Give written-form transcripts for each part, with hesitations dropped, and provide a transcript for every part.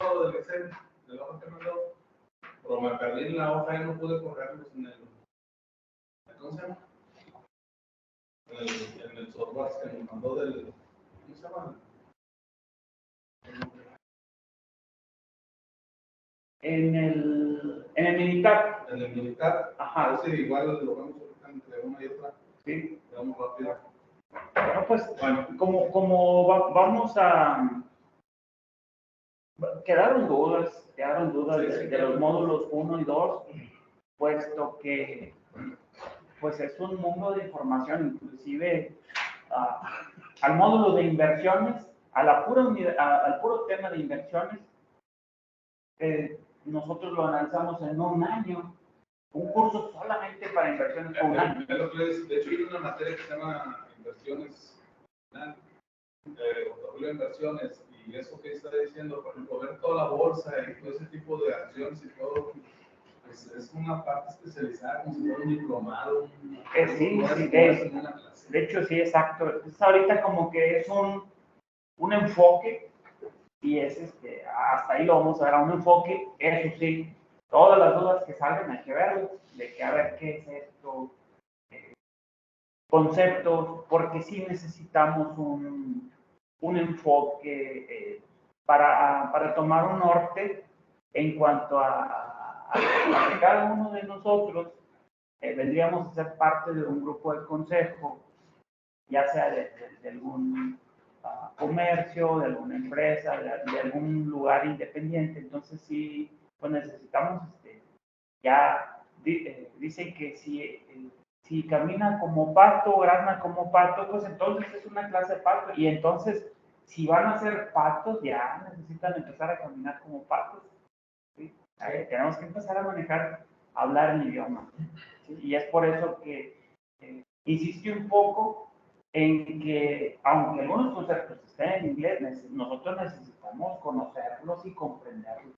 del Excel, de la hoja que mandó, pero me perdí en la hoja y no pude correrlos en el, ¿cómo se llama? En el software que me mandó del, ¿cómo se llama? En el militar. En el militar. Ajá. A ver si igual lo vamos a entre una y otra. Sí. Vamos rápido. Bueno, pues, como vamos a... Quedaron dudas Sí, de los módulos 1 y 2, puesto que pues es un mundo de información, inclusive al módulo de inversiones, al puro tema de inversiones, nosotros lo analizamos en un año, un curso solamente para inversiones por un año. De hecho, hay una materia que se llama inversiones, portafolio de inversiones, y eso que está diciendo, por ejemplo, ver toda la bolsa y todo ese tipo de acciones y todo, pues es una parte especializada, como si fuera un diplomado. Sí, de hecho, sí, exacto. Entonces, ahorita como que es un enfoque, y es hasta ahí lo vamos a ver, a un enfoque, eso sí, todas las dudas que salgan hay que verlas, de que a ver qué es esto, conceptos, porque sí necesitamos un enfoque para tomar un norte en cuanto a que cada uno de nosotros vendríamos a ser parte de un grupo de consejo, ya sea de algún comercio, de alguna empresa, de algún lugar independiente. Entonces sí, pues necesitamos, ya dicen que si camina como pato, grazna como pato, pues entonces es una clase de pato. Y entonces, si van a ser patos, ya necesitan empezar a caminar como patos. ¿Sí? Tenemos que empezar a manejar, hablar el idioma. ¿Sí? Y es por eso que insistí un poco en que, aunque algunos conceptos estén en inglés, nosotros necesitamos conocerlos y comprenderlos,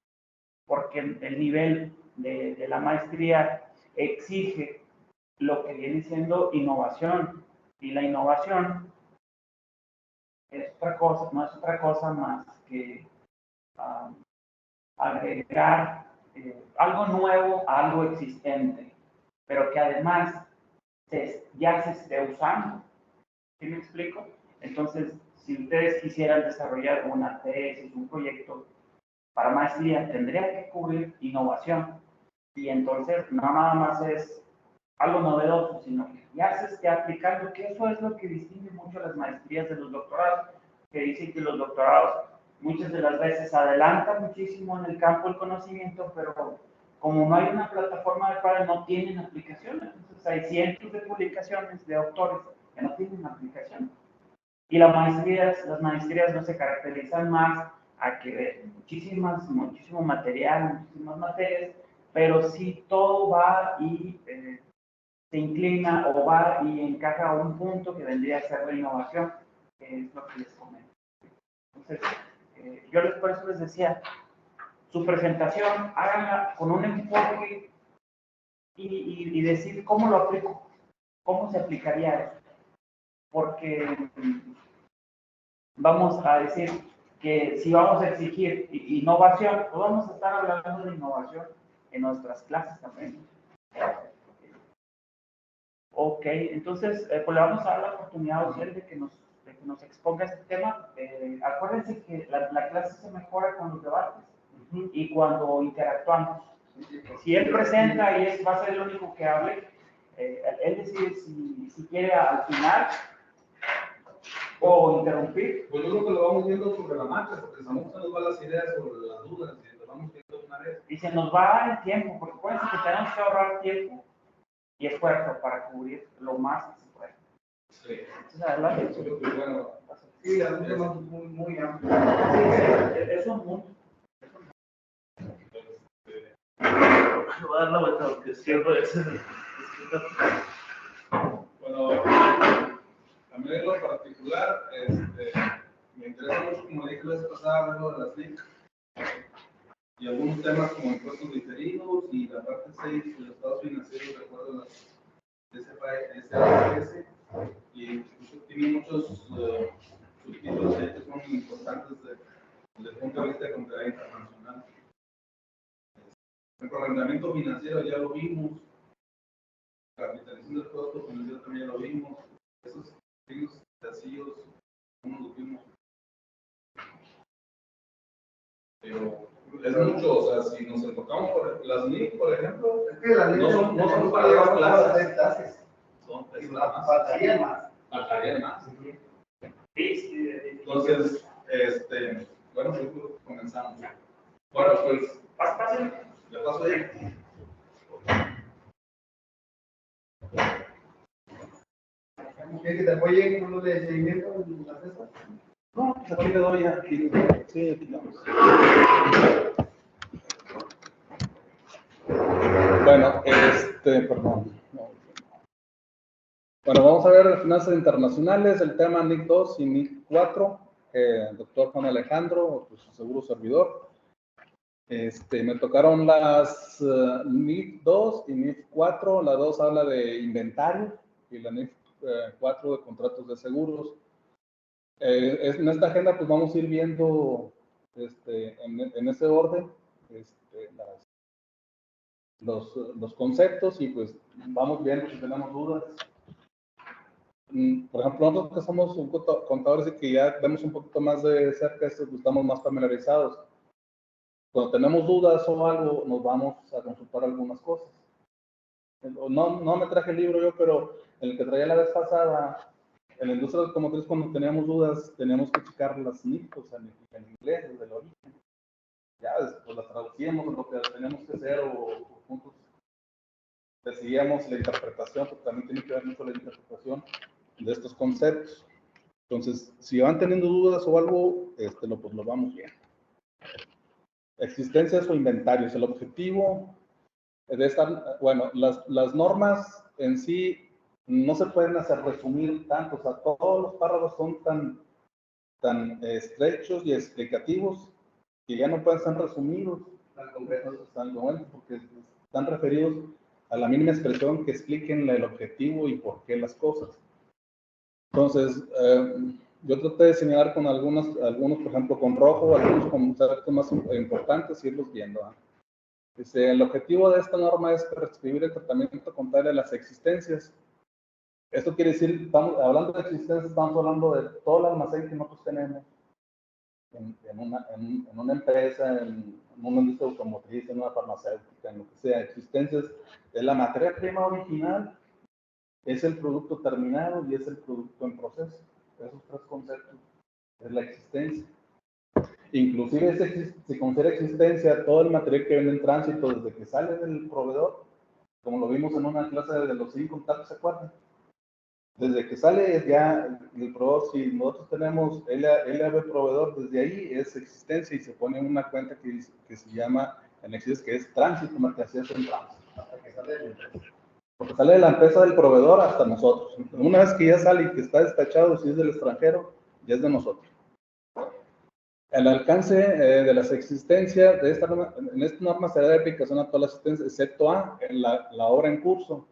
porque el nivel de la maestría exige lo que viene siendo innovación, y la innovación es otra cosa, no es otra cosa más que agregar algo nuevo a algo existente, pero que además ya se esté usando. ¿Sí me explico? Entonces, si ustedes quisieran desarrollar una tesis, un proyecto para maestría, tendría que cubrir innovación. Y entonces, no nada más es algo novedoso, sino que ya se esté aplicando, que eso es lo que distingue mucho las maestrías de los doctorados, que dicen que los doctorados muchas de las veces adelantan muchísimo en el campo del conocimiento, pero como no hay una plataforma de cual no tienen aplicación, entonces hay cientos de publicaciones de autores que no tienen aplicación. Y las maestrías no se caracterizan más a que muchísimo material, muchísimas materias, pero sí todo va y se inclina o va y encaja a un punto que vendría a ser la innovación, que es lo que les comento. Entonces, por eso les decía, su presentación, háganla con un enfoque y decir cómo lo aplico, cómo se aplicaría eso. Porque vamos a decir que si vamos a exigir innovación, pues vamos a estar hablando de innovación en nuestras clases también. Ok, entonces pues le vamos a dar la oportunidad a usted de que nos exponga este tema. Acuérdense que la clase se mejora con los debates y cuando interactuamos. Si él presenta y va a ser el único que hable, él decide si quiere al final o interrumpir. Pues yo creo que lo vamos viendo sobre la marcha, porque si no se nos van las ideas sobre las dudas y lo vamos viendo una vez. Y se nos va el tiempo, porque acuérdense que tenemos que ahorrar tiempo y esfuerzo para cubrir lo más que se puede. Sí. Entonces, adelante. Sí, es un tema muy amplio. Es un mundo. Voy a dar la vuelta porque cierro ese. Bueno, a mí en lo particular, me interesa mucho, como dije la vez pasada, ver lo de las TIC y algunos temas como impuestos diferidos y la parte 6 de los estados financieros de acuerdo a las SFS, y tiene muchos subtítulos que son importantes desde el punto de vista de contabilidad internacional. El arrendamiento financiero ya lo vimos, capitalización del costo financiero también ya lo vimos, esos pequeños vacíos, no los vimos. Pero es mucho, o sea, si nos enfocamos por las NIC, por ejemplo, Es que la no son para llevar las seis clases, clases. son Y más. faltaría más. Faltaría más. Sí. Entonces, bueno, pues comenzamos. Bueno, pues, Pásenle. le paso ahí. ¿Quieres que te apoye con lo de seguimiento en la cesta? No, pues aquí le doy aquí. Sí, aquí vamos. Bueno, perdón. No. Bueno, vamos a ver finanzas internacionales, el tema NIC 2 y NIC 4. Doctor Juan Alejandro, pues, seguro servidor. Me tocaron las NIF 2 y NIF 4. La 2 habla de inventario y la NIF 4 de contratos de seguros. En esta agenda pues vamos a ir viendo en ese orden los conceptos y pues vamos viendo si tenemos dudas. Por ejemplo, nosotros que somos contadores y que ya vemos un poquito más de cerca esto, pues estamos más familiarizados. Cuando tenemos dudas o algo, nos vamos a consultar algunas cosas. No me traje el libro yo, pero el que traía la vez pasada, en la industria automotriz, cuando teníamos dudas, teníamos que checar las NIF, o sea, en inglés, desde el origen. Ya después las traducíamos, lo que teníamos que hacer, o juntos decidíamos la interpretación, porque también tiene que ver mucho la interpretación de estos conceptos. Entonces, si van teniendo dudas o algo, pues lo vamos viendo. Existencias o inventarios. El objetivo de esta, bueno, las normas en sí no se pueden hacer resumir tanto, o sea, todos los párrafos son tan estrechos y explicativos que ya no pueden ser resumidos tan concretos, porque están referidos a la mínima expresión que expliquen el objetivo y por qué las cosas. Entonces, yo traté de señalar con algunos, por ejemplo, con rojo, algunos con conceptos más importantes, y irlos viendo. El objetivo de esta norma es prescribir el tratamiento contable de las existencias. Esto quiere decir, estamos hablando de existencias, estamos hablando de todo el almacén que nosotros tenemos en una empresa, en una industria automotriz, en una farmacéutica, en lo que sea. Existencias de la materia prima original, es el producto terminado y es el producto en proceso. Esos tres conceptos es la existencia. Inclusive se considera existencia todo el material que viene en tránsito desde que sale del proveedor, como lo vimos en una clase de los 5 contactos, ¿se acuerdan? Desde que sale ya el proveedor, si nosotros tenemos LAB proveedor, desde ahí es existencia y se pone una cuenta que se llama en existencia, que es tránsito, mercancías en tránsito. Hasta que sale de la empresa. Porque sale de la empresa del proveedor hasta nosotros. Una vez que ya sale y que está despachado, si es del extranjero, ya es de nosotros. El alcance de las existencias de esta norma, en esta norma será de aplicación a todas las existencias, excepto a la obra en curso.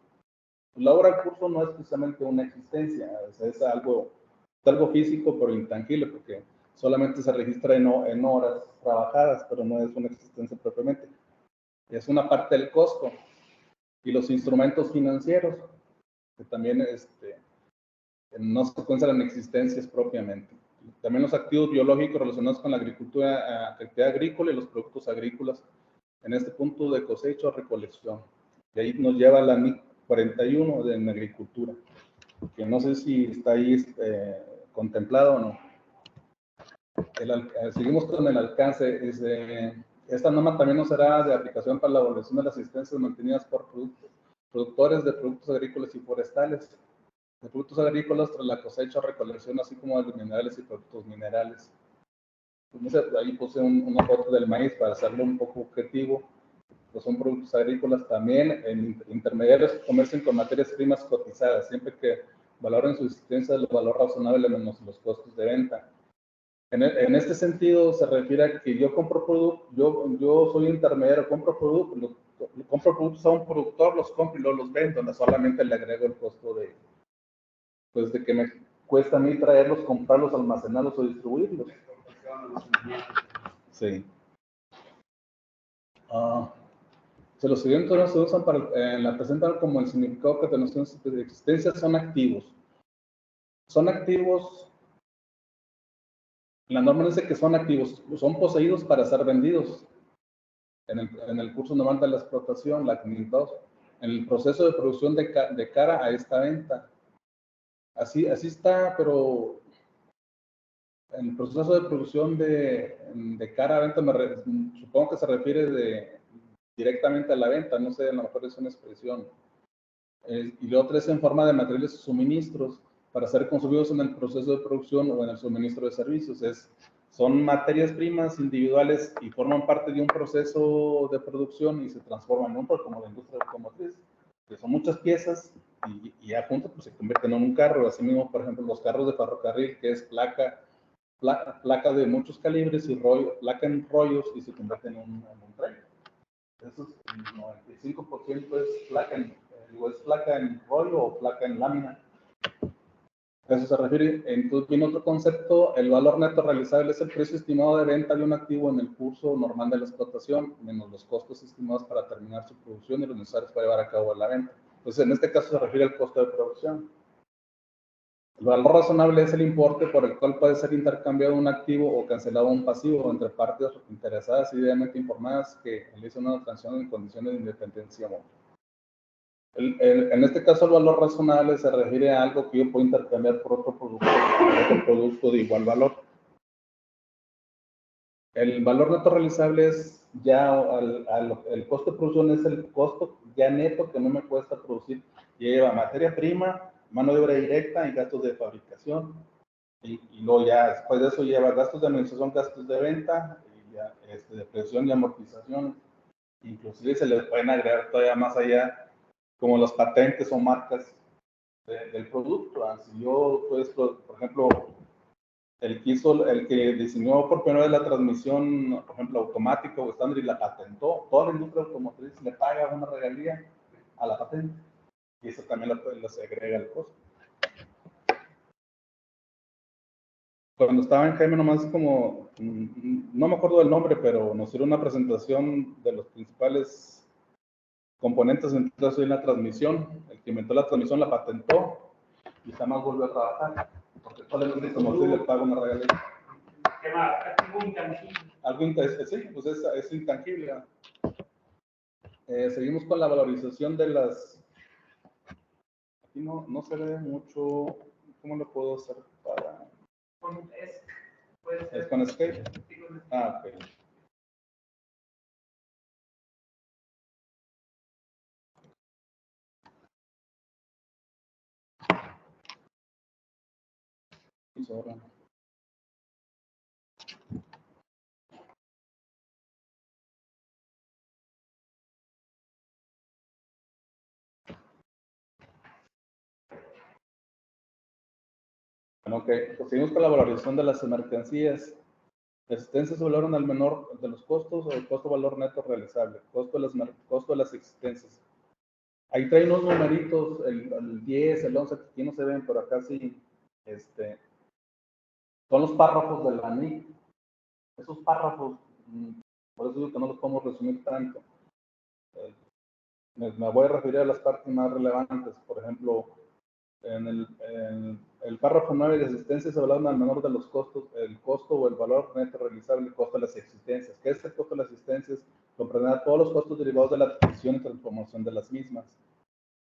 La obra en curso no es precisamente una existencia, es algo físico pero intangible, porque solamente se registra en horas trabajadas, pero no es una existencia propiamente. Es una parte del costo. Y los instrumentos financieros, que también no se consideran existencias propiamente. También los activos biológicos relacionados con la agricultura, actividad agrícola y los productos agrícolas, en este punto de cosecha o recolección. Y ahí nos lleva la NIC 41 de agricultura, que no sé si está ahí contemplado o no. Seguimos con el alcance. Esta norma también nos será de aplicación para la evaluación de las existencias mantenidas por productores de productos agrícolas y forestales, de productos agrícolas tras la cosecha o recolección, así como de minerales y productos minerales. Ahí puse una foto del maíz para hacerlo un poco objetivo. Pues son productos agrícolas también. En intermediarios que comercian con materias primas cotizadas, siempre que valoren su existencia del valor razonable menos los costos de venta. En este sentido se refiere a que yo compro productos, yo soy intermediario, compro productos a un productor, los compro y luego los vendo, no solamente le agrego el costo de que me cuesta a mí traerlos, comprarlos, almacenarlos o distribuirlos. Sí. Los siguientes no se usan para, la presentan como el significado que tenemos de existencia, son activos. Son activos, la norma dice que son activos, son poseídos para ser vendidos. En el curso normal de la explotación, la 502, en el proceso de producción de cara a esta venta. Así está, pero en el proceso de producción de cara a venta, supongo que se refiere directamente a la venta, no sé, a lo mejor es una expresión. Y lo otro es en forma de materiales o suministros para ser consumidos en el proceso de producción o en el suministro de servicios. Son materias primas individuales y forman parte de un proceso de producción y se transforman en un, como la industria automotriz, que son muchas piezas y ya juntos pues, se convierten en un carro. Así mismo, por ejemplo, los carros de ferrocarril, que es placa de muchos calibres y placa en rollos y se convierten en un tren. Eso es, el 95% es placa en rollo o placa en lámina. A eso se refiere. Entonces, viene otro concepto: el valor neto realizable es el precio estimado de venta de un activo en el curso normal de la explotación, menos los costos estimados para terminar su producción y los necesarios para llevar a cabo la venta. Entonces, en este caso se refiere al costo de producción. El valor razonable es el importe por el cual puede ser intercambiado un activo o cancelado un pasivo entre partes interesadas y debidamente informadas que realicen una transacción en condiciones de independencia mutua. En este caso, el valor razonable se refiere a algo que yo puedo intercambiar por otro producto de igual valor. El valor neto realizable es ya, el costo de producción es el costo ya neto que no me cuesta producir. Lleva materia prima, mano de obra directa y gastos de fabricación. Y luego ya después de eso lleva gastos de administración, gastos de venta, y ya, de presión y amortización. Inclusive se le pueden agregar todavía más allá, como las patentes o marcas del producto. Si yo, pues, por ejemplo, el que diseñó por primera vez la transmisión, por ejemplo, automática o estándar y la patentó, toda la industria automotriz le paga una regalía a la patente. Y eso también se agrega al costo. Cuando estaba en Jaime, nomás como, no me acuerdo del nombre, pero nos hicieron una presentación de los principales componentes en la transmisión. El que inventó la transmisión la patentó y jamás volvió a trabajar, porque solamente como si le paga una regalía. ¿Qué más? Activo intangible. Algo sí, pues es intangible. Seguimos con la valorización de las... Aquí no se ve mucho. ¿Cómo lo puedo hacer para...? ¿Es con Escape? Ah, ok. Bueno, ok, pues seguimos con la valorización de las mercancías. Las existencias se valoran al menor de los costos o el costo-valor neto realizable, costo de las existencias. Ahí trae unos numeritos, el 10, el 11, que aquí no se ven, pero acá sí, son los párrafos de la NIC. Esos párrafos, por eso digo que no los podemos resumir tanto. Me voy a referir a las partes más relevantes. Por ejemplo, en el párrafo 9 de existencias se habla al menor de los costos, el costo o el valor neto realizable, el costo de las existencias. ¿Qué es el costo de las existencias? Comprenderá todos los costos derivados de la adquisición y transformación de las mismas,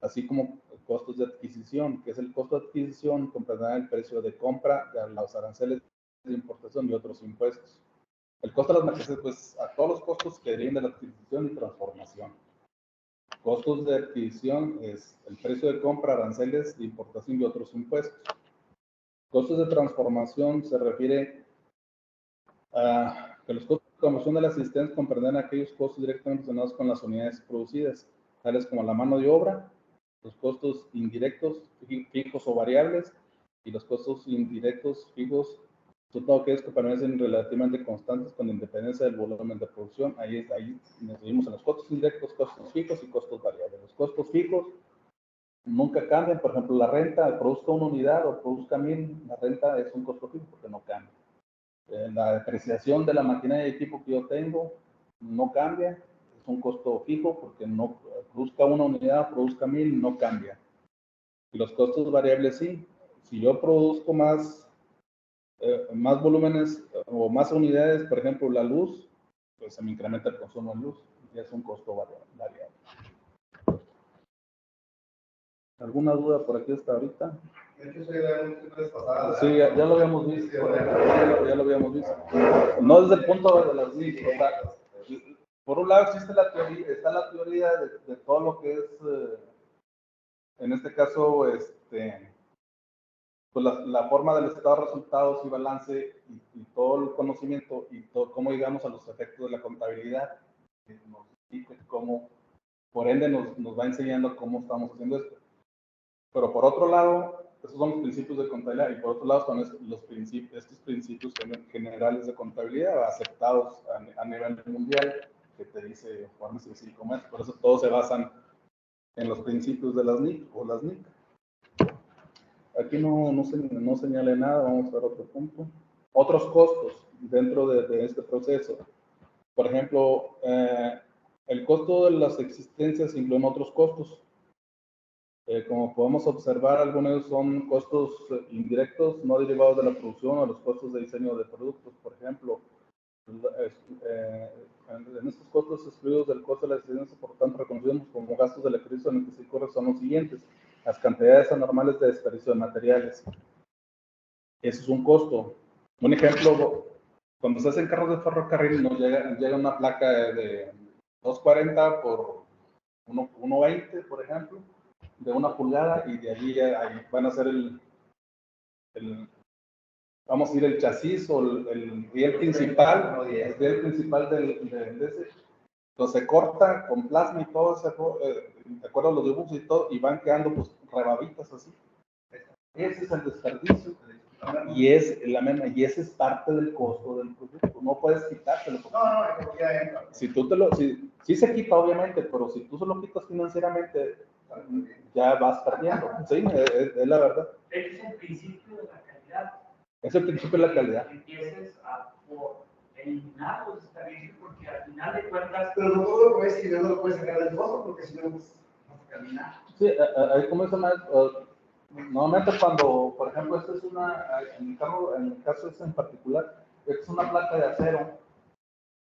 así como costos de adquisición. ¿Qué es el costo de adquisición? Comprenderá el precio de compra, los aranceles de importación y otros impuestos. El costo de las mercancías, pues, a todos los costos que deriven de la adquisición y transformación. Costos de adquisición es el precio de compra, aranceles de importación y otros impuestos. Costos de transformación se refiere a que los costos de transformación de las existencias comprenden aquellos costos directamente relacionados con las unidades producidas, tales como la mano de obra, los costos indirectos, fijos o variables, y los costos indirectos, fijos, sobre todo aquellos que permanecen relativamente constantes con independencia del volumen de producción. Ahí nos dividimos en los costos indirectos, costos fijos y costos variables. Los costos fijos nunca cambian. Por ejemplo, la renta, produzca una unidad o produzca 1000, la renta es un costo fijo porque no cambia. La depreciación de la maquinaria y equipo que yo tengo no cambia, es un costo fijo porque no produzca una unidad, produzca 1000, no cambia. Y los costos variables sí. Si yo produzco más volúmenes o más unidades, por ejemplo, la luz, pues se me incrementa el consumo de luz y es un costo variable. ¿Alguna duda por aquí hasta ahorita? De hecho, eso ya lo pasada. Sí, ya lo habíamos visto. Ya lo habíamos visto. No desde el punto de las NIC. O sea, por un lado existe la teoría, está la teoría de todo lo que es, en este caso, pues la forma del estado de resultados y balance y todo el conocimiento y todo, cómo llegamos a los efectos de la contabilidad, que nos explica cómo, por ende nos va enseñando cómo estamos haciendo esto. Pero por otro lado, esos son los principios de contabilidad y por otro lado son estos principios generales de contabilidad aceptados a nivel mundial, que te dice formas así como es. Por eso todos se basan en los principios de las NIC o las NIC. Aquí no señale nada, vamos a ver otro punto. Otros costos dentro de este proceso. Por ejemplo, el costo de las existencias incluyen otros costos. Como podemos observar, algunos son costos indirectos, no derivados de la producción o los costos de diseño de productos. Por ejemplo, en estos costos excluidos del costo de la existencia, por tanto, reconocemos como gastos del ejercicio en el que se incurre son los siguientes: las cantidades anormales de desperdicio de materiales. Eso es un costo. Un ejemplo, cuando se hacen carros de ferrocarril, nos llega una placa de 240 por 120, por ejemplo, de 1 pulgada, y de allí ahí van a ser vamos a ir el chasis o el riel principal, de ese. Entonces se corta con plasma y todo, de acuerdo a los dibujos y todo, y van quedando pues rebabitas así. Ese es el desperdicio. Y ese es parte del costo del producto. No puedes quitártelo. No, ya entra. Si tú sí se quita, obviamente, pero si tú se lo quitas financieramente, ya vas perdiendo. Sí, es la verdad. Es el principio de la calidad. Es el principio de la calidad. Empieces por eliminar los desperdicios, porque al final de cuentas. Pero no todo lo puedes ir, no lo puedes sacar del costo, porque si no, pues, vas a caminar. Sí, ahí como eso más. Normalmente cuando, por ejemplo, esta es en el caso este en particular, es una placa de acero,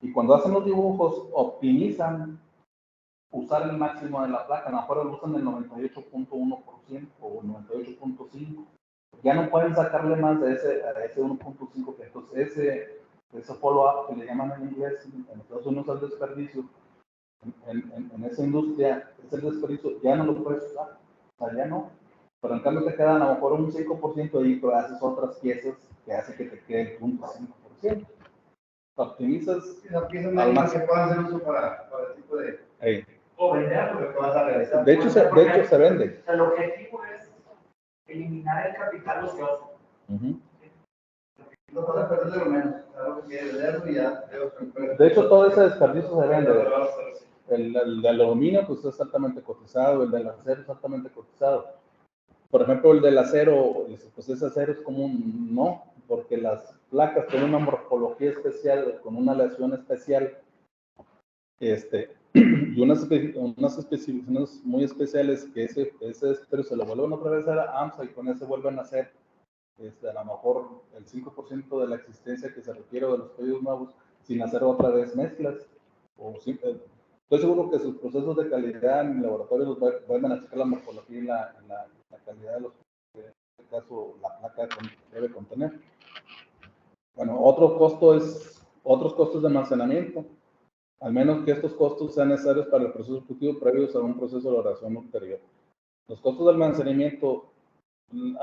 y cuando hacen los dibujos, optimizan usar el máximo de la placa, a lo mejor lo usan el 98.1% o el 98.5%. Ya no pueden sacarle más de ese 1.5%, que entonces ese follow-up que le llaman en inglés, en Estados Unidos al desperdicio, en esa industria, ese desperdicio ya no lo puedes usar, o sea, ya no. Pero en cambio te quedan a lo mejor un 5% ahí, pero haces otras piezas que hace que te quede el 0.5%. Optimizas. Esa pieza mínima que puedan hacer uso para el tipo de. O venderlo. Lo que vas a realizar. De hecho se vende. El objetivo es eliminar el capital ocioso. No vas a perder de lo menos. Claro que quieres venderlo y ya. De hecho, todo ese desperdicio se vende. El de aluminio, pues es altamente cotizado, el del acero es altamente cotizado. Por ejemplo, el del acero, pues ese acero es común, no, porque las placas tienen una morfología especial, con una aleación especial, y unas especificaciones muy especiales, que ese acero se lo vuelven otra vez a la AMSA y con ese vuelven a hacer a lo mejor el 5% de la existencia que se requiere de los pedidos nuevos, sin hacer otra vez mezclas. Estoy seguro que sus procesos de calidad en laboratorios vuelven a checar la morfología y la calidad de los que en este caso la placa debe contener. Bueno, otros costos de almacenamiento, al menos que estos costos sean necesarios para el proceso productivo previos a un proceso de elaboración ulterior. Los costos de almacenamiento,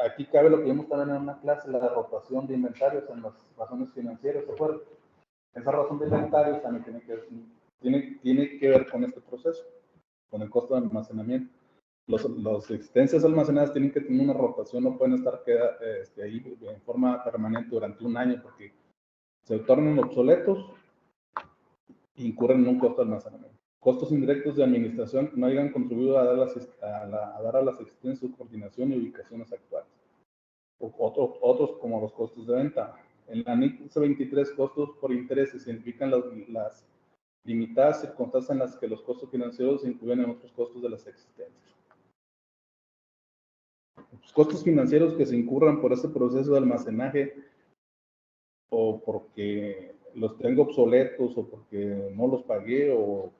aquí cabe lo que vimos también en una clase, la rotación de inventarios en las razones financieras, ¿se acuerdan? Esa razón de inventarios también tiene que ver con este proceso, con el costo de almacenamiento. Las existencias almacenadas tienen que tener una rotación, no pueden estar ahí en forma permanente durante un año porque se tornan obsoletos e incurren en un costo de almacenamiento. Costos indirectos de administración que no hayan contribuido a dar a las existencias su coordinación y ubicaciones actuales. Otros como los costos de venta. En la anexo 23, costos por intereses significan las limitadas circunstancias en las que los costos financieros se incluyen en otros costos de las existencias. Los costos financieros que se incurran por este proceso de almacenaje o porque los tengo obsoletos o porque no los pagué o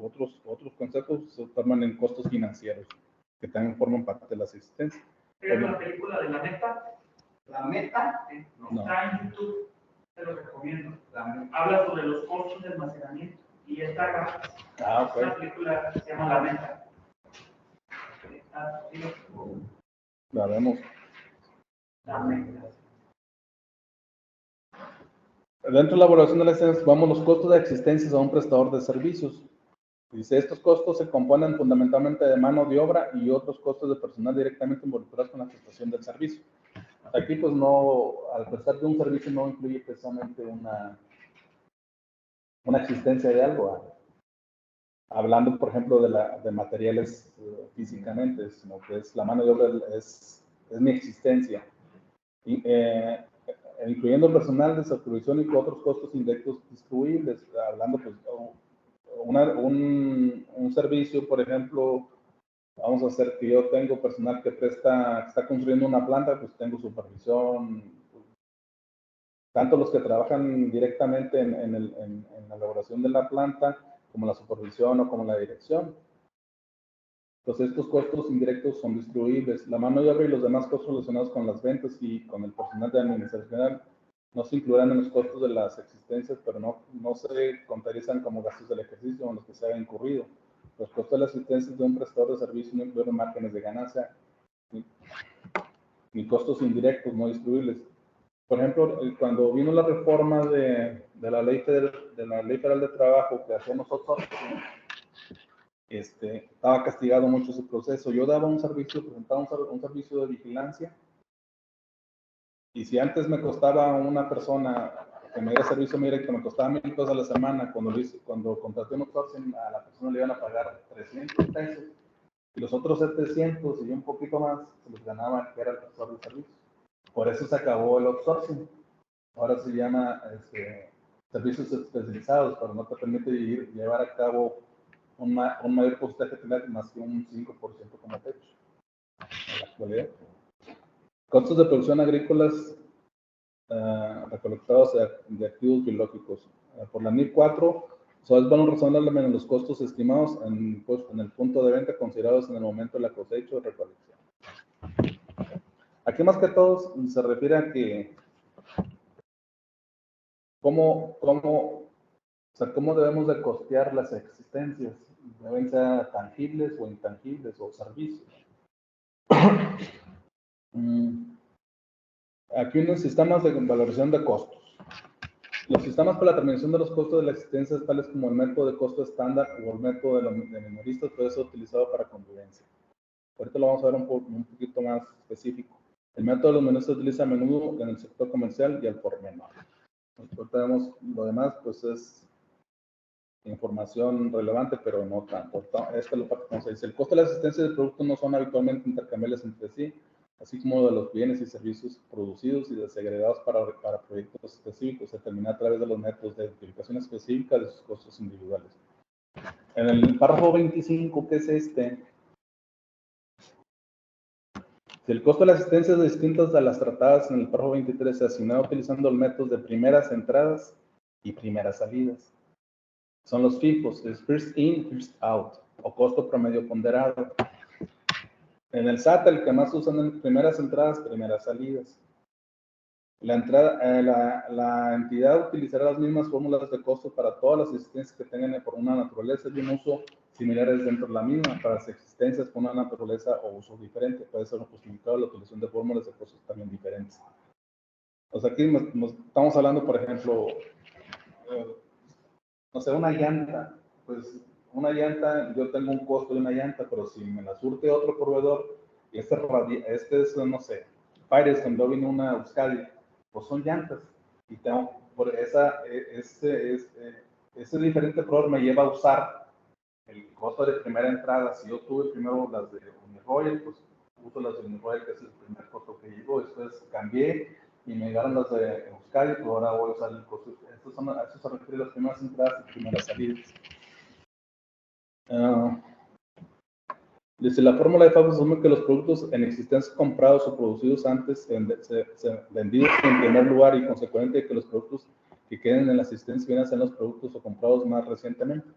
otros conceptos se toman en costos financieros que también forman parte de las existencias. ¿Es la película de La Meta? La meta, No. Está en YouTube, te lo recomiendo. Habla sobre los costos de almacenamiento y está gratis. Ah, Es una ok. película que se llama La Meta. Está, sí, La vemos. La Meta. Dentro de la evaluación de la existencia, vamos los costos de existencia a un prestador de servicios. Dice, estos costos se componen fundamentalmente de mano de obra y otros costos de personal directamente involucrados con la prestación del servicio. Aquí, pues no, al prestar de un servicio no incluye precisamente una existencia de algo. Hablando, por ejemplo, de materiales físicamente, sino que es la mano de obra, es mi existencia. Y, incluyendo el personal de supervisión y otros costos indirectos distribuibles, hablando pues un servicio, por ejemplo, vamos a hacer que yo tengo personal que está construyendo una planta, pues tengo supervisión, tanto los que trabajan directamente en la elaboración de la planta, como la supervisión o como la dirección. Entonces, estos costos indirectos son distribuibles. La mano de obra y los demás costos relacionados con las ventas y con el personal de administración no se incluirán en los costos de las existencias, pero no se contabilizan como gastos del ejercicio en los que se haya incurrido. Los costos de las existencias de un prestador de servicio no incluyen márgenes de ganancia ni costos indirectos no distribuibles. Por ejemplo, cuando vino la reforma de la Ley Federal de Trabajo que hacíamos nosotros, estaba castigado mucho ese proceso. Yo daba un servicio, presentaba un servicio de vigilancia, y si antes me costaba una persona que me diera servicio directo, me costaba 1,000 pesos a la semana, cuando contraté un outsourcing, a la persona le iban a pagar 300 pesos, y los otros 700 y un poquito más se los ganaba que era el prestador de servicio. Por eso se acabó el outsourcing. Ahora se llama servicios especializados, pero no te permite llevar a cabo un mayor porcentaje tener más que un 5% como techo en la actualidad. Costos de producción agrícolas recolectados de activos biológicos. Por la NIF 4, es bueno razonablemente los costos estimados en el punto de venta considerados en el momento de la cosecha o recolección. Aquí más que todo se refiere a que cómo debemos de costear las existencias. Deben ser tangibles o intangibles o servicios. Aquí unos sistemas de valoración de costos. Los sistemas para la determinación de los costos de la existencia, tales como el método de costo estándar o el método de minoristas, puede ser utilizado para convivencia. Ahorita lo vamos a ver un poquito más específico. El método de los minoristas se utiliza a menudo en el sector comercial y al por menor. Después tenemos lo demás, pues es información relevante, pero no tanto. Esta es la parte que se dice. El costo de la asistencia del producto no son habitualmente intercambiables entre sí, así como de los bienes y servicios producidos y desagregados para proyectos específicos, se determina a través de los métodos de identificación específica de sus costos individuales. En el párrafo 25, que es si el costo de la asistencia es distinto de las tratadas en el párrafo 23, se asignará utilizando el método de primeras entradas y primeras salidas. Son los FIFOs, es First In, First Out, o costo promedio ponderado. En el SAT, el que más usan en primeras entradas, primeras salidas. La entidad utilizará las mismas fórmulas de costo para todas las existencias que tengan por una naturaleza y un uso similares dentro de la misma, para las existencias con una naturaleza o uso diferente. Puede ser justificado la utilización de fórmulas de costos también diferentes. O sea, aquí estamos hablando, por ejemplo, no sé, una llanta. Pues una llanta, yo tengo un costo de una llanta, pero si me la surte otro proveedor, y este es, no sé, Firestone, luego viene una Euskadi, pues son llantas. Y tengo, por ese diferente proveedor me lleva a usar el costo de primera entrada. Si yo tuve primero las de Uniroyal, pues uso las de Uniroyal, que es el primer costo que llegó. Después cambié y me llegaron las de Euskadi, pues ahora voy a usar el costo. A eso se refiere las primeras entradas y primeras salidas. Dice, la fórmula de FAB asume que los productos en existencia comprados o producidos antes vendidos en primer lugar y consecuente que los productos que queden en la existencia vienen a ser los productos o comprados más recientemente.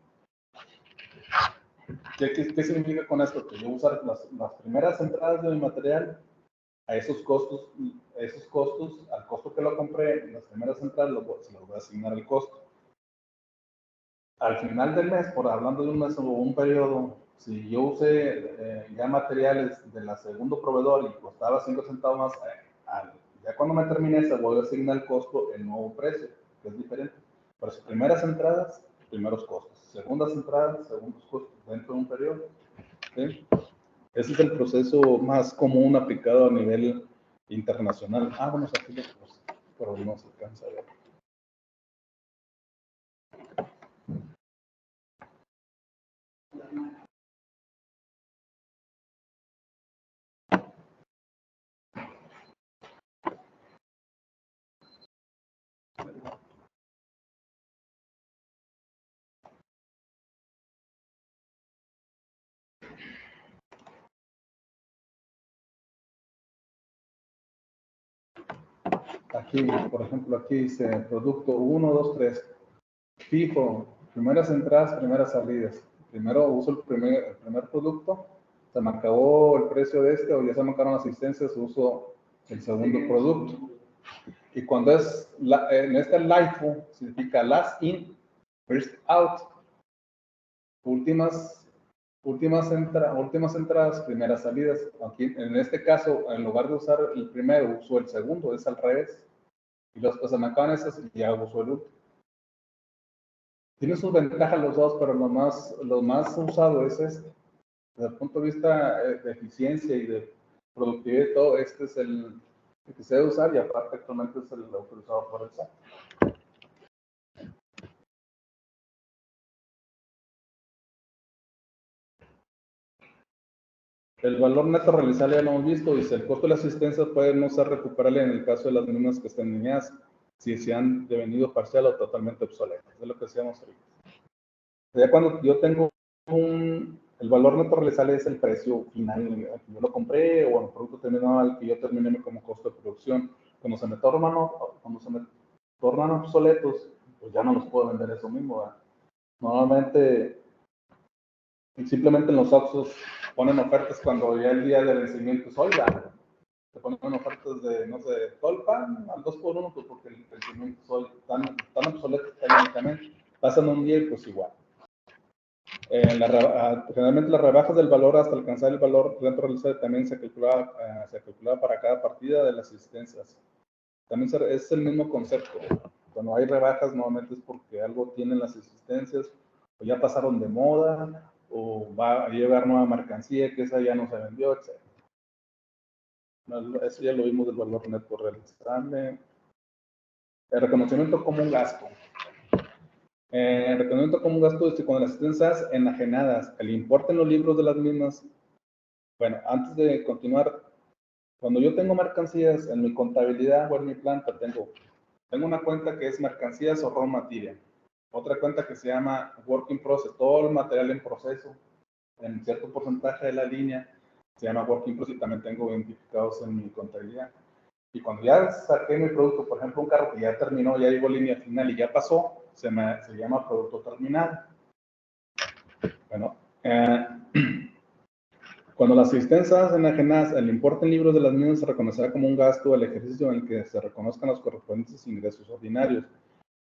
¿Qué significa con esto? Que yo voy a usar las primeras entradas de mi material a esos costos, al costo que lo compré, en las primeras entradas se los voy a asignar el costo. Al final del mes, por hablando de un mes o un periodo, si yo usé ya materiales de la segundo proveedor y costaba 5 centavos más, ya cuando me termine se voy a asignar el costo, el nuevo precio, que es diferente. Por eso, primeras entradas, primeros costos. Segundas entradas, segundos costos dentro de un periodo. ¿Sí? Ese es el proceso más común aplicado a nivel internacional. Vamos aquí, pero no se alcanza a ver. Aquí, por ejemplo, aquí dice producto 1, 2, 3. Fijo, primeras entradas, primeras salidas. Primero uso el primer producto, se me acabó el precio de este o ya se me acabaron las asistencias, uso el segundo producto. Y cuando es, en este LIFO, significa last in, first out. Últimas entradas, primeras salidas. Aquí, en este caso, en lugar de usar el primero, uso el segundo, es al revés. Y después se me acaban esas y ya uso el último. Tiene sus ventajas los dos, pero lo más usado es este. Desde el punto de vista de eficiencia y de productividad y todo, este es el que se debe usar y aparte actualmente es el autorizado por el SAT. El valor neto realizable ya lo hemos visto, dice, el costo de la asistencia puede no ser recuperable en el caso de las mismas que estén lineadas, si se han devenido parcial o totalmente obsoletas. Es lo que decíamos ahorita. Ya cuando yo tengo el valor neto realizable es el precio final al que yo lo compré o el producto terminado al que yo terminé como costo de producción. Cuando se me tornan obsoletos, pues ya no los puedo vender eso mismo, ¿verdad? Normalmente, simplemente en los Oxxos ponen ofertas cuando ya el día del vencimiento es hoy, ¿verdad? Se ponen ofertas de, no sé, todo el pan al 2x1, pues porque el vencimiento es hoy, tan obsoletos técnicamente. Pasan un día y pues igual. Generalmente las rebajas del valor hasta alcanzar el valor neto realizable también se calculaba para cada partida de las asistencias. También es el mismo concepto. Cuando hay rebajas normalmente es porque algo tienen las asistencias o ya pasaron de moda o va a llegar nueva mercancía que esa ya no se vendió, etc. Eso ya lo vimos del valor neto realizable. El reconocimiento como un gasto. Reconocimiento como un gasto es que cuando las asistencias enajenadas, el importe en los libros de las mismas. Bueno, antes de continuar, cuando yo tengo mercancías en mi contabilidad o en mi planta, tengo una cuenta que es mercancías o raw material. Otra cuenta que se llama work in process, todo el material en proceso, en cierto porcentaje de la línea, se llama work in process y también tengo identificados en mi contabilidad. Y cuando ya saqué mi producto, por ejemplo, un carro que ya terminó, ya llegó a línea final y ya pasó, se llama producto terminado. Bueno, cuando las asistencias enajenadas, el importe en libros de las mismas se reconocerá como un gasto del ejercicio en el que se reconozcan los correspondientes ingresos ordinarios.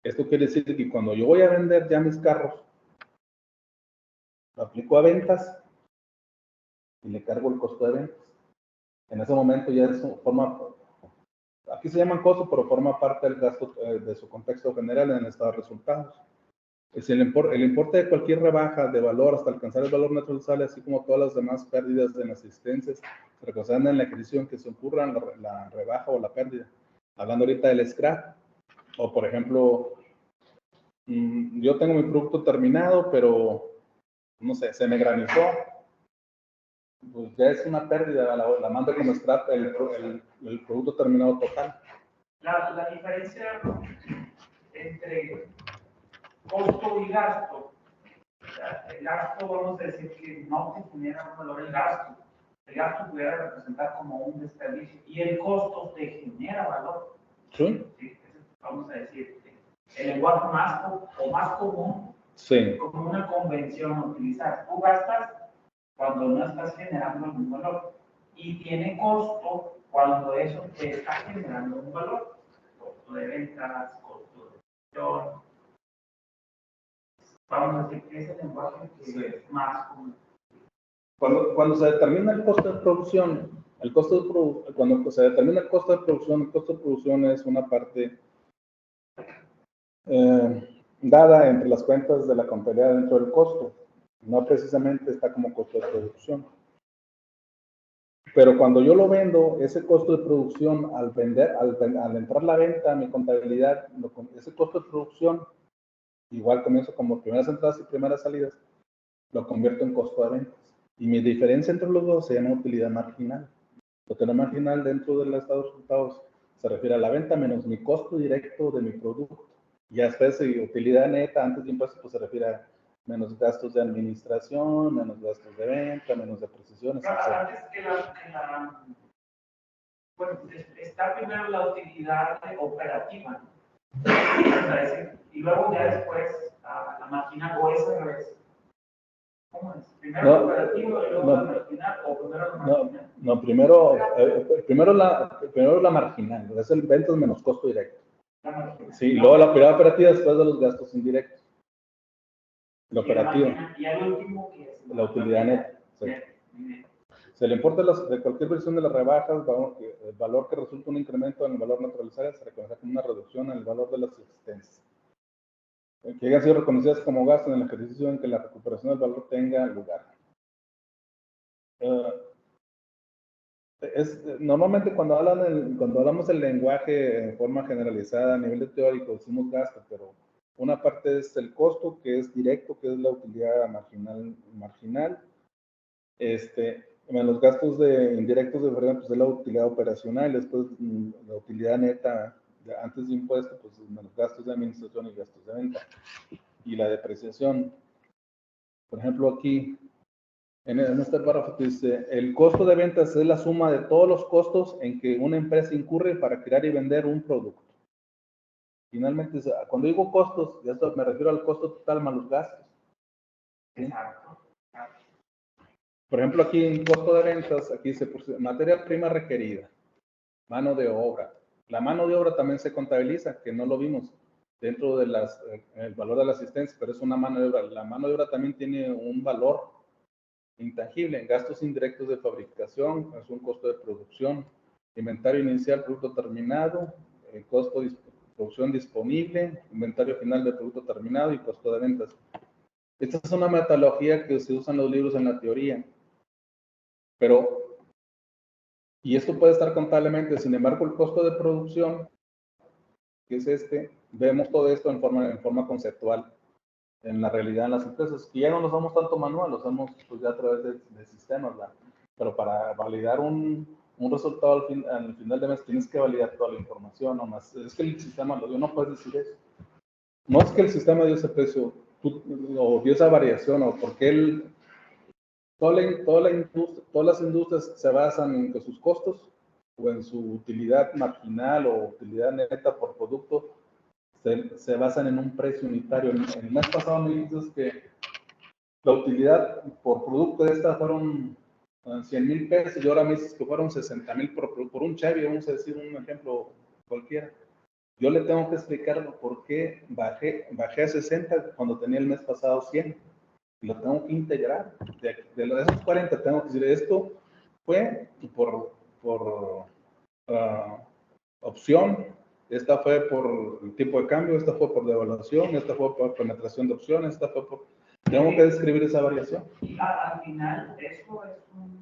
Esto quiere decir que cuando yo voy a vender ya mis carros, lo aplico a ventas y le cargo el costo de ventas. En ese momento ya aquí se llaman costos, pero forma parte del gasto de su contexto general en el estado de resultados. Es el importe de cualquier rebaja de valor hasta alcanzar el valor neto realizable, así como todas las demás pérdidas de las asistencias, se reconocen en la ejercicio en que se ocurran la rebaja o la pérdida. Hablando ahorita del scrap, o por ejemplo, yo tengo mi producto terminado, pero no sé, se me granizó, pues ya es una pérdida, la mando como scrap el producto terminado total. La diferencia entre costo y gasto, o sea, el gasto, vamos a decir que no te genera un valor el gasto. El gasto pudiera representar como un desperdicio y el costo te genera valor. Sí. Sí, vamos a decir, el lenguaje más común, Sí. como una convención a utilizar. Tú gastas cuando no estás generando algún valor y tiene costo cuando eso te está generando un valor. Costo de ventas, costo de producción. Vamos a decir que es el lenguaje que Sí. es más común. Cuando se determina el costo de producción, cuando se determina el costo de producción es una parte dada entre las cuentas de la contabilidad dentro del costo. No precisamente está como costo de producción. Pero cuando yo lo vendo, ese costo de producción, al entrar la venta a mi contabilidad, ese costo de producción, igual comienzo como primeras entradas y primeras salidas, lo convierto en costo de ventas. Y mi diferencia entre los dos se llama utilidad marginal. La utilidad marginal dentro del estado de resultados se refiere a la venta menos mi costo directo de mi producto. Y después, utilidad neta antes de impuestos, pues se refiere a menos gastos de administración, menos gastos de venta, menos depreciaciones, etc. Antes bueno, está primero la utilidad operativa, y luego ya después la máquina o es al revés. ¿Cómo es? Primero No, la operativa y luego la marginal, o primero la marginal. No, primero la marginal, es el ventas menos costo directo. La marginal. Sí, luego la utilidad operativa después de los gastos indirectos. La operativa. Y el último que es La utilidad neta. Sí. Se le importa de cualquier versión de las rebajas, el valor que resulta un incremento en el valor neutralizado se reconoce como una reducción en el valor de las existencias. Que hayan sido reconocidas como gasto en el ejercicio en que la recuperación del valor tenga lugar. Normalmente cuando hablamos del lenguaje en forma generalizada a nivel de teórico decimos gasto, pero una parte es el costo que es directo, que es la utilidad marginal. Los gastos indirectos de pues es la utilidad operacional, después la utilidad neta antes de impuesto, pues los gastos de administración y gastos de venta. Y la depreciación. Por ejemplo, aquí en este párrafo dice, el costo de ventas es la suma de todos los costos en que una empresa incurre para crear y vender un producto. Finalmente, cuando digo costos, ya me refiero al costo total más los gastos. ¿Sí? Exacto. Por ejemplo, aquí en costo de ventas, aquí dice materia prima requerida, mano de obra. La mano de obra también se contabiliza, que no lo vimos dentro de el valor de la asistencia, pero es una mano de obra. La mano de obra también tiene un valor intangible, en gastos indirectos de fabricación, es un costo de producción, inventario inicial, producto terminado, costo de producción disponible, inventario final de producto terminado y costo de ventas. Esta es una metodología que se usa en los libros en la teoría, y esto puede estar contablemente, sin embargo, el costo de producción, que es vemos todo esto en forma conceptual en la realidad en las empresas, que ya no lo usamos tanto manual, lo usamos pues ya a través de sistemas, ¿verdad? Pero para validar un resultado al final de mes tienes que validar toda la información, nomás, es que el sistema lo dio, no puedes decir eso. No es que el sistema dio ese precio, o dio esa variación, o porque todas las industrias se basan en que sus costos, o en su utilidad marginal, o utilidad neta por producto, se basan en un precio unitario. En el mes pasado me dices que la utilidad por producto de esta fueron 100,000 pesos y ahora me dices que fueron 60,000 por un Chevy, vamos a decir un ejemplo cualquiera. Yo le tengo que explicar por qué bajé a 60 cuando tenía el mes pasado 100. Y lo tengo que integrar. De esos 40 tengo que decir, esto fue por opción, esta fue por el tipo de cambio, esta fue por devaluación, esta fue por penetración de opciones, esta fue por... Tengo que describir esa variación. Y al final, eso es un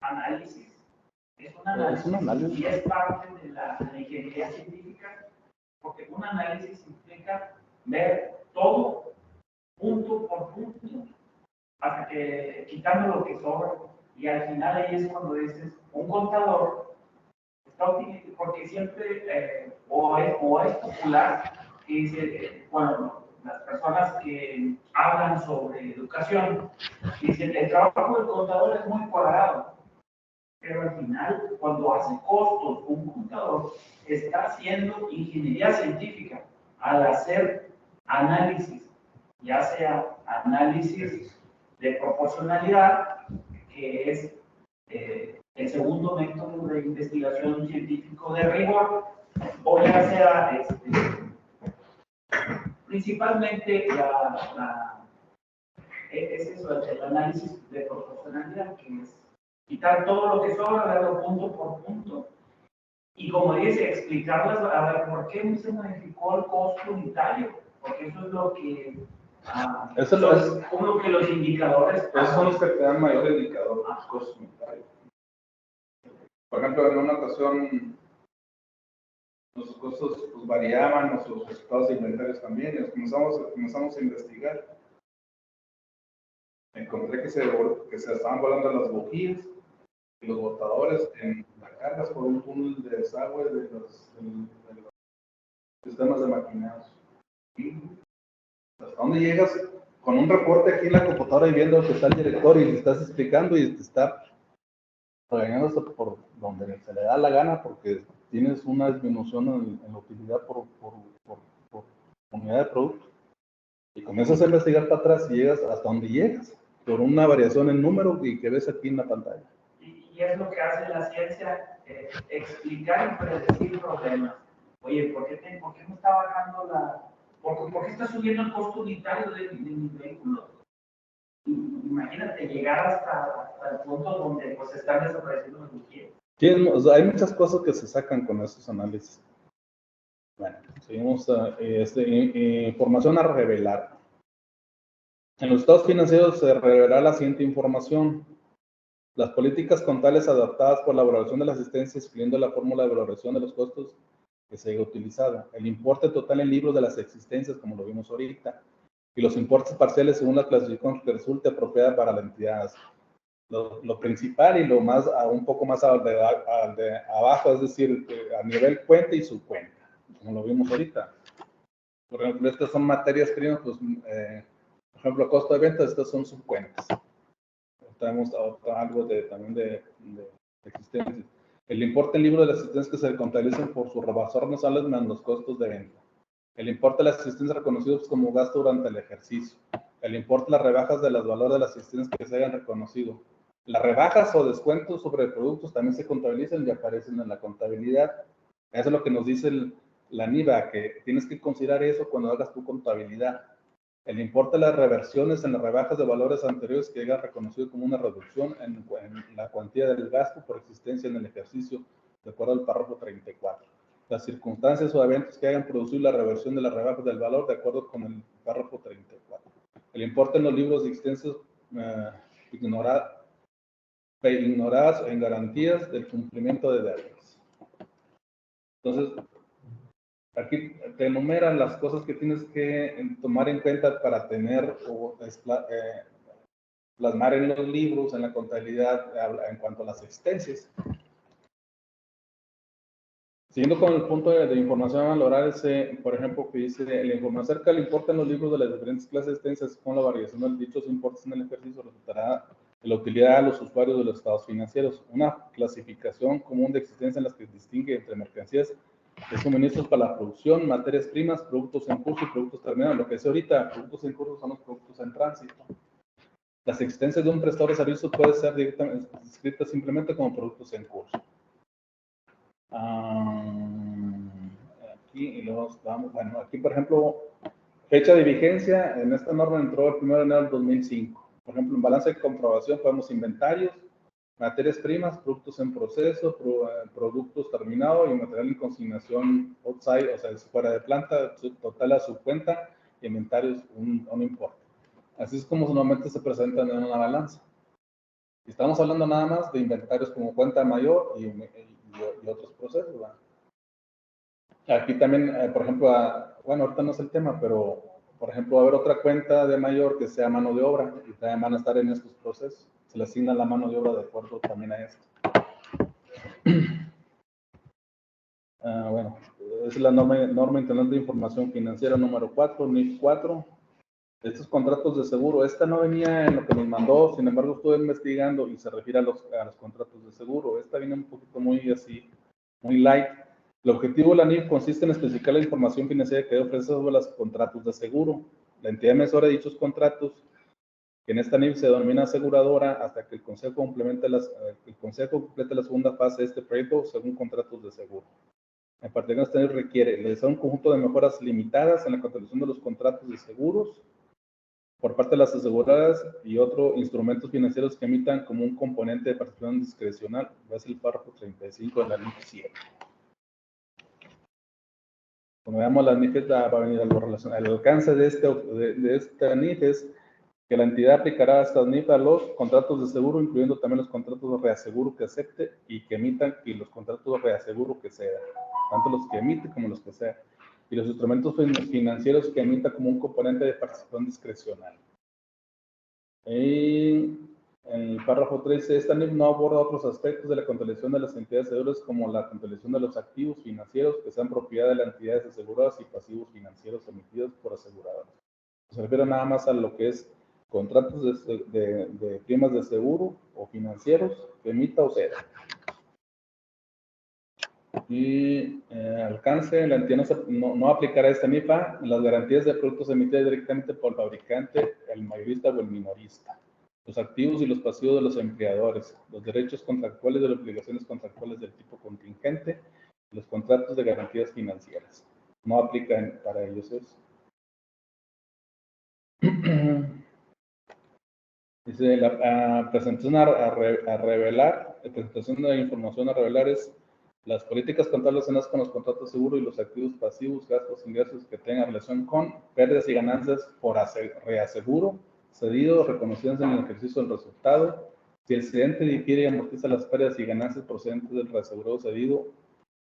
análisis. Es un análisis. Y es parte de la ingeniería científica, porque un análisis implica ver todo punto por punto, hasta que quitando lo que sobra. Y al final ahí es cuando dices, un contador está porque siempre, o es popular, que dice, bueno, las personas que hablan sobre educación, dicen, el trabajo del contador es muy cuadrado, pero al final, cuando hace costos un contador, está haciendo ingeniería científica al hacer análisis, ya sea análisis de proporcionalidad, que es el segundo método de investigación científico de rigor, o ya sea principalmente es eso, el análisis de proporcionalidad, que es quitar todo lo que sobra, verlo punto por punto. Y como dice, explicarlas, a ver, ¿por qué se modificó el costo unitario? Porque eso es lo que... Eso es como que los indicadores... Esos son los que te dan mayor indicador, los costos unitarios. Por ejemplo, en una ocasión, los costos pues, variaban, los resultados de inventarios también, y comenzamos a investigar. Encontré que se estaban volando las bujías y los botadores en las cargas por un túnel de desagüe de los sistemas de maquinados. ¿Hasta dónde llegas? Con un reporte aquí en la computadora y viendo que está el director y le estás explicando y te está regañándose por donde se le da la gana porque tienes una disminución en la utilidad por unidad de producto. Y comienzas a investigar para atrás y llegas hasta donde llegas, por una variación en número y que ves aquí en la pantalla. Y es lo que hace la ciencia, explicar y predecir problemas. Oye, ¿por qué no está bajando ¿Por qué está subiendo el costo unitario de mi vehículo? Imagínate llegar hasta el punto donde pues están desapareciendo los bujías. Sí, hay muchas cosas que se sacan con esos análisis. Bueno, seguimos. Información a revelar. En los estados financieros se revelará la siguiente información. Las políticas contables adaptadas por la valoración de la asistencia, excluyendo la fórmula de valoración de los costos que se haya utilizado. El importe total en libros de las existencias, como lo vimos ahorita. Y los importes parciales según la clasificación que resulte apropiada para la entidad. Lo principal y lo más, un poco más abajo, es decir, a nivel cuenta y subcuenta, como lo vimos ahorita. Por ejemplo, estas son materias primas, pues, por ejemplo, costo de venta, estas son subcuentas. Tenemos algo también de existencias. El importe en libro de las asistencias que se contabilizan por su rebasor no salen menos los costos de venta. El importe de las asistencias reconocidos como gasto durante el ejercicio. El importe de las rebajas de los valores de las asistencias que se hayan reconocido. Las rebajas o descuentos sobre productos también se contabilizan y aparecen en la contabilidad. Eso es lo que nos dice la NIVA, que tienes que considerar eso cuando hagas tu contabilidad. El importe de las reversiones en las rebajas de valores anteriores que haya reconocido como una reducción en la cuantía del gasto por existencia en el ejercicio, de acuerdo al párrafo 34. Las circunstancias o eventos que hayan producido la reversión de las rebajas del valor, de acuerdo con el párrafo 34. El importe en los libros de existencias ignoradas en garantías del cumplimiento de deudas. Entonces, aquí te enumeran las cosas que tienes que tomar en cuenta para tener o plasmar en los libros, en la contabilidad, en cuanto a las existencias. Siguiendo con el punto de información a valorar, por ejemplo, que dice, la información acerca del importe en los libros de las diferentes clases de existencias con la variación de dichos importes en el ejercicio resultará de la utilidad a los usuarios de los estados financieros. Una clasificación común de existencia en las que distingue entre mercancías de suministros para la producción, materias primas, productos en curso y productos terminados. Lo que es ahorita, productos en curso son los productos en tránsito. Las existencias de un prestador de servicios pueden ser directamente descritas simplemente como productos en curso. Aquí, y luego vamos, bueno, aquí por ejemplo, fecha de vigencia, en esta norma entró el 1 de enero del 2005. Por ejemplo, en balance de comprobación podemos inventarios, materias primas, productos en proceso, productos terminados y material en consignación outside, o sea, fuera de planta, total a su cuenta, y inventarios un importe. Así es como normalmente se presentan en una balanza. Estamos hablando nada más de inventarios como cuenta mayor y otros procesos, ¿verdad? Aquí también, por ejemplo, bueno, ahorita no es el tema, pero por ejemplo, va a haber otra cuenta de mayor que sea mano de obra y también van a estar en estos procesos. Se le asigna la mano de obra de acuerdo también a esto. Bueno, es la norma Internacional de Información Financiera número 4, NIF 4. Estos contratos de seguro, esta no venía en lo que nos mandó, sin embargo estuve investigando y se refiere a los contratos de seguro. Esta viene un poquito muy así, muy light. El objetivo de la NIF consiste en especificar la información financiera que ofrece sobre los contratos de seguro. La entidad emisora de dichos contratos, que en esta NIF se denomina aseguradora, hasta que el Consejo complete la segunda fase de este proyecto según contratos de seguro. En particular, esta NIF requiere realizar un conjunto de mejoras limitadas en la contratación de los contratos de seguros por parte de las aseguradoras y otros instrumentos financieros que emitan como un componente de participación discrecional. Es el párrafo 35 de la NIF 7. Como veamos, la NIF va a venir algo relacionado. El alcance de esta NIF es que la entidad aplicará esta NIF a los contratos de seguro, incluyendo también los contratos de reaseguro que acepte y que emitan, y los contratos de reaseguro que sea, tanto los que emite como los que sea, y los instrumentos financieros que emita como un componente de participación discrecional. Y en el párrafo 13, esta NIF no aborda otros aspectos de la contabilización de las entidades seguras, como la contabilización de los activos financieros que sean propiedad de las entidades aseguradas y pasivos financieros emitidos por aseguradoras. Se refiere nada más a lo que es contratos de primas de seguro o financieros que emita o ceda. Y alcance, la entidad no aplicará esta NIF a las garantías de productos emitidas directamente por el fabricante, el mayorista o el minorista, los activos y los pasivos de los empleadores, los derechos contractuales de las obligaciones contractuales del tipo contingente, los contratos de garantías financieras. No aplican para ellos eso. Dice, la presentación a revelar, la presentación de información a revelar es las políticas contables relacionadas con los contratos de seguro y los activos pasivos, gastos, ingresos que tengan relación con pérdidas y ganancias por reaseguro, cedido, reconocidas en el ejercicio del resultado. Si el cedente difiere y amortiza las pérdidas y ganancias procedentes del reasegurado cedido,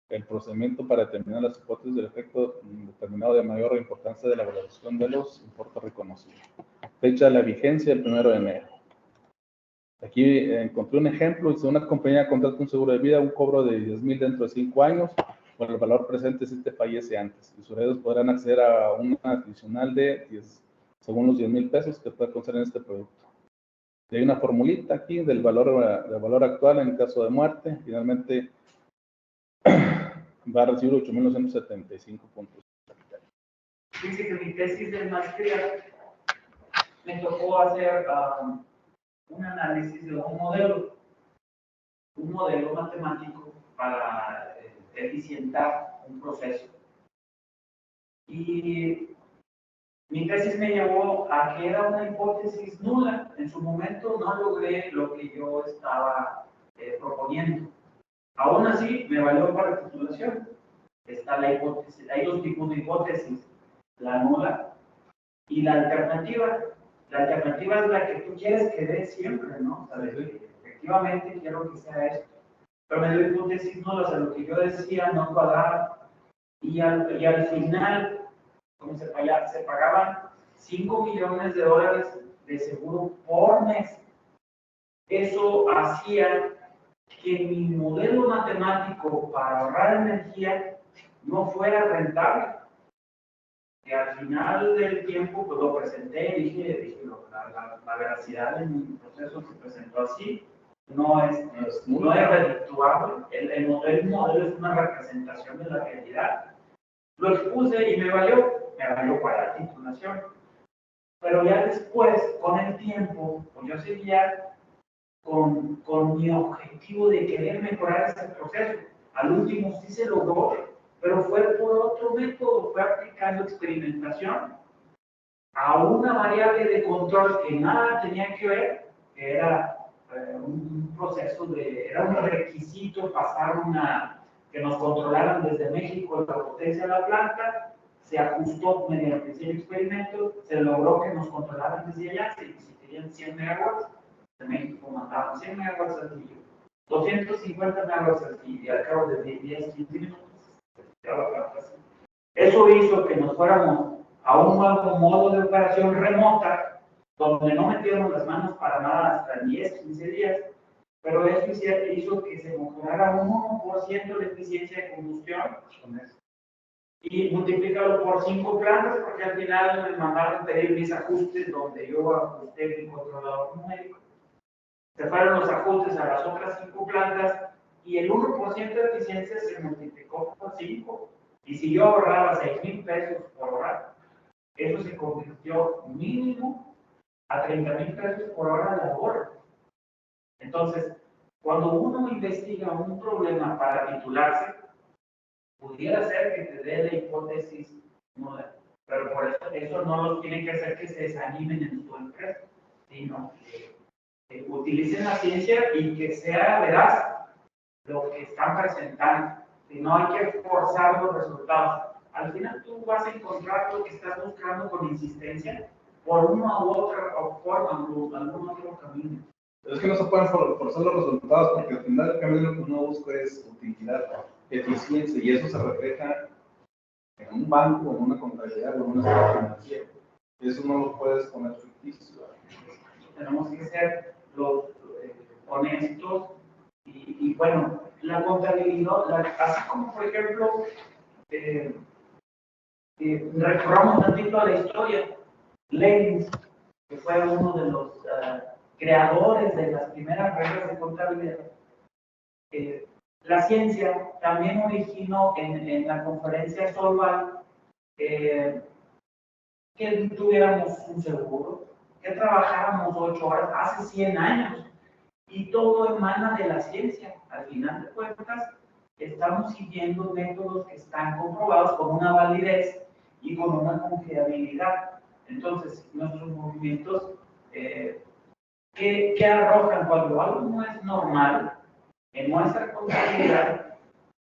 el procedimiento para determinar las hipótesis del efecto determinado de mayor importancia de la valoración de los importes reconocidos. Fecha de la vigencia, el 1 de enero. Aquí encontré un ejemplo, dice una compañía contrata un seguro de vida, un cobro de 10,000 dentro de 5 años, por el valor presente si este fallece antes. Los usuarios podrán acceder a una adicional de 10, según los 10,000 pesos que puede conceder en este producto. Y hay una formulita aquí del valor actual en caso de muerte. Finalmente va a recibir 8,975 puntos. Dice que mi tesis de maestría me tocó hacer un análisis de un modelo matemático para eficientar un proceso. Y mi tesis me llevó a que era una hipótesis nula. En su momento no logré lo que yo estaba proponiendo. Aún así, me valió para titulación. Está la hipótesis. Hay dos tipos de hipótesis, la nula y la alternativa. La alternativa es la que tú quieres que dé siempre, ¿no? O sea, efectivamente quiero que sea esto. Pero me dio hipótesis nulas, o sea, lo que yo decía no cuadraba. Y al final, como se pagaban $5 millones de seguro por mes. Eso hacía que mi modelo matemático para ahorrar energía no fuera rentable. Que al final del tiempo pues lo presenté y dije la veracidad de mi proceso se presentó así, no es redituable, el modelo es una representación de la realidad. Lo expuse y me valió para la titulación. Pero ya después, con el tiempo, pues yo seguía con mi objetivo de querer mejorar ese proceso. Al último sí se logró, pero fue por otro método, fue aplicando experimentación a una variable de control que nada tenía que ver, que era un proceso era un requisito pasar que nos controlaran desde México la potencia de la planta, se ajustó mediante ese experimento, se logró que nos controlaran desde allá, si querían 100 megawatts, de México mandaban 100 megawatts al día, 250 megawatts al día, y al cabo de 10, 15 minutos, eso hizo que nos fuéramos a un nuevo modo de operación remota, donde no metíamos las manos para nada hasta 10, 15 días, pero eso hizo que se mejorara un 1% la eficiencia de combustión y multiplícalo por 5 plantas, porque al final me mandaron pedir mis ajustes donde yo ajusté mi controlador numérico. Se fueron los ajustes a las otras 5 plantas y el 1% de eficiencia se multiplicó por 5. Y si yo ahorraba 6,000 pesos por hora, eso se convirtió mínimo a 30,000 pesos por hora de ahorro. Entonces, cuando uno investiga un problema para titularse, pudiera ser que te dé la hipótesis nueva, pero por eso no los tiene que hacer que se desanimen en su empresa, sino que utilicen la ciencia y que sea veraz lo que están presentando. Si no hay que forzar los resultados. Al final tú vas a encontrar lo que estás buscando con insistencia por una u otra forma, o algún otro camino. Es que no se pueden forzar los resultados porque al final el camino lo que uno busca es utilidad, eficiencia, y eso se refleja en un banco, en una contabilidad o en una estado financiera. Eso no lo puedes poner ficticio. Tenemos que ser los honestos y bueno, la contabilidad, así como por ejemplo, recorramos tantito a la historia. Lenin, que fue uno de los creadores de las primeras reglas de contabilidad, la ciencia también originó en la conferencia Solvay que tuviéramos un seguro, que trabajáramos 8 horas hace 100 años, y todo emana de la ciencia. Al final de cuentas, estamos siguiendo métodos que están comprobados con una validez y con una confiabilidad. Entonces, nuestros movimientos, ¿qué arrojan? Cuando algo no es normal, en nuestra contabilidad,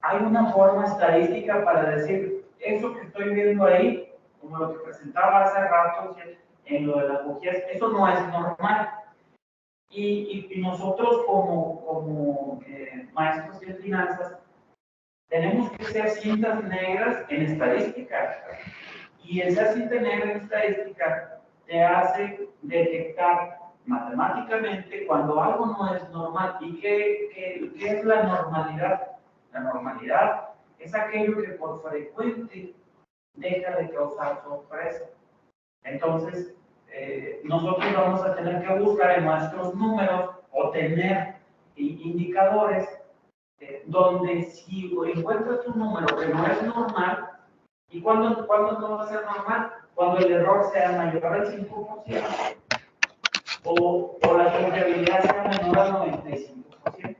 hay una forma estadística para decir, eso que estoy viendo ahí, como lo que presentaba hace rato en lo de las bujías, eso no es normal. Y nosotros como maestros de finanzas tenemos que ser cintas negras en estadística. Y esa cinta negra en estadística te hace detectar matemáticamente cuando algo no es normal. ¿Y qué es la normalidad? La normalidad es aquello que por frecuente deja de causar sorpresa. Entonces, nosotros vamos a tener que buscar en nuestros números o tener indicadores donde si encuentras un número que no es normal, ¿y cuándo no va a ser normal? Cuando el error sea mayor al 5% o la confiabilidad sea menor al 95%.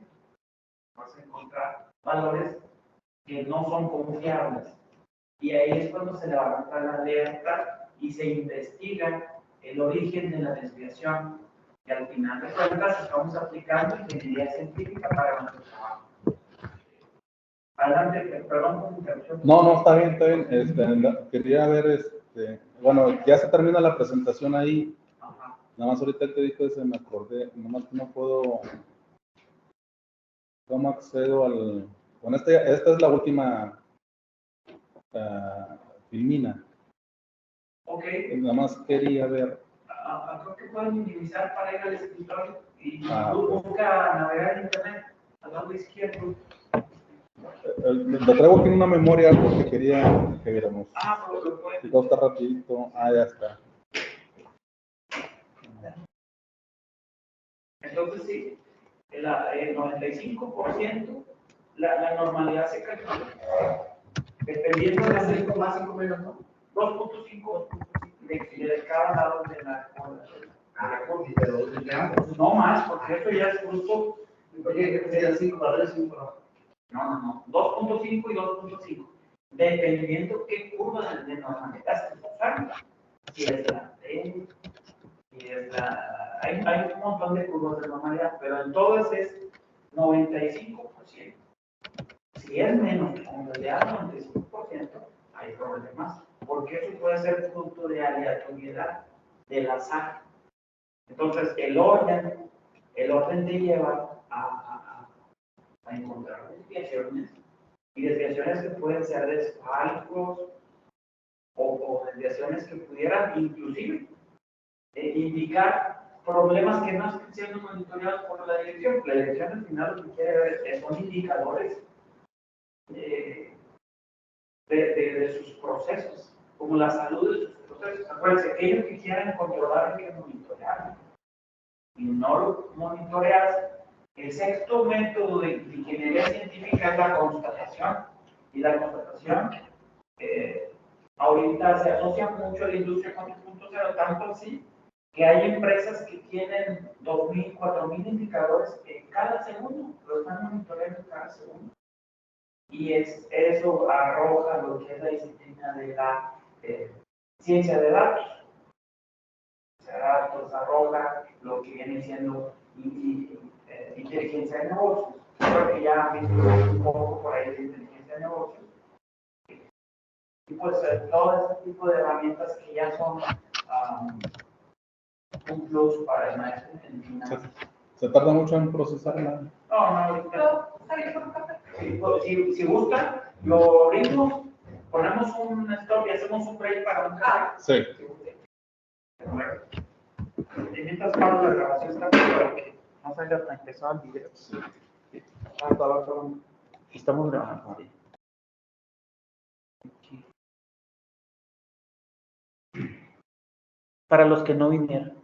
Vas a encontrar valores que no son confiables. Y ahí es cuando se levanta la alerta y se investiga el origen de la desviación. Y al final de cuentas estamos aplicando ingeniería científica para nuestro trabajo. Adelante, perdón por la interrupción. No, está bien. Quería ver, bueno, ya se termina la presentación ahí. Ajá. Nada más ahorita te dije, se me acordé, nomás que no puedo, ¿cómo accedo al? Bueno, esta es la última filmina. Ok. Nada más quería ver. Creo que pueden minimizar para ir al escritorio y Ok. busca navegar en internet al lado izquierdo. Lo traigo aquí en una memoria, algo que quería que viéramos. Pues lo pueden. Si costa rapidito. Ya está. Entonces sí, el 95% la normalidad se calcula. Dependiendo de las 5 más, 5 menos, ¿no? 2.5 de cada lado de la Y te lo digamos. no más, porque eso ya es fruto. Oye, que sea 5 para 3, 5 para. No. 2.5 y 2.5. Dependiendo qué curva de normalidad estés usando. Si es la T, si es la. Hay un montón de curvas de normalidad, pero en todas es 95%. Si es menos, en realidad 95%, hay problemas, porque eso puede ser fruto de aleatoriedad, del azar. Entonces, el orden te lleva a encontrar desviaciones, y desviaciones que pueden ser desfalcos o desviaciones que pudieran inclusive indicar problemas que no están siendo monitoreados por la dirección. La dirección al final lo que quiere ver son indicadores de sus procesos, como la salud de sus procesos. Acuérdense, aquello que quieran controlar hay que monitorear. Y no lo monitoreas. El sexto método de ingeniería científica es la constatación. Y la constatación ahorita se asocia mucho a la industria 4.0, tanto así que hay empresas que tienen 2.000, 4.000 indicadores en cada segundo, lo están monitoreando cada segundo. Y eso arroja lo que es la disciplina de la ciencia de datos. O sea, datos arroja lo que viene siendo inteligencia de negocios. Creo que ya han visto un poco por ahí de inteligencia de negocios. Y pues todo ese tipo de herramientas que ya son un plus para el maestro en finanzas. ¿Se tarda mucho en procesarla? No, ahorita. Si gustan, lo abrimos, ponemos un stop y hacemos un break para un café. Sí. Bueno, y mientras paro la grabación está para que no salga tan pesado el video. Sí. Estamos grabando. Aquí. Para los que no vinieron.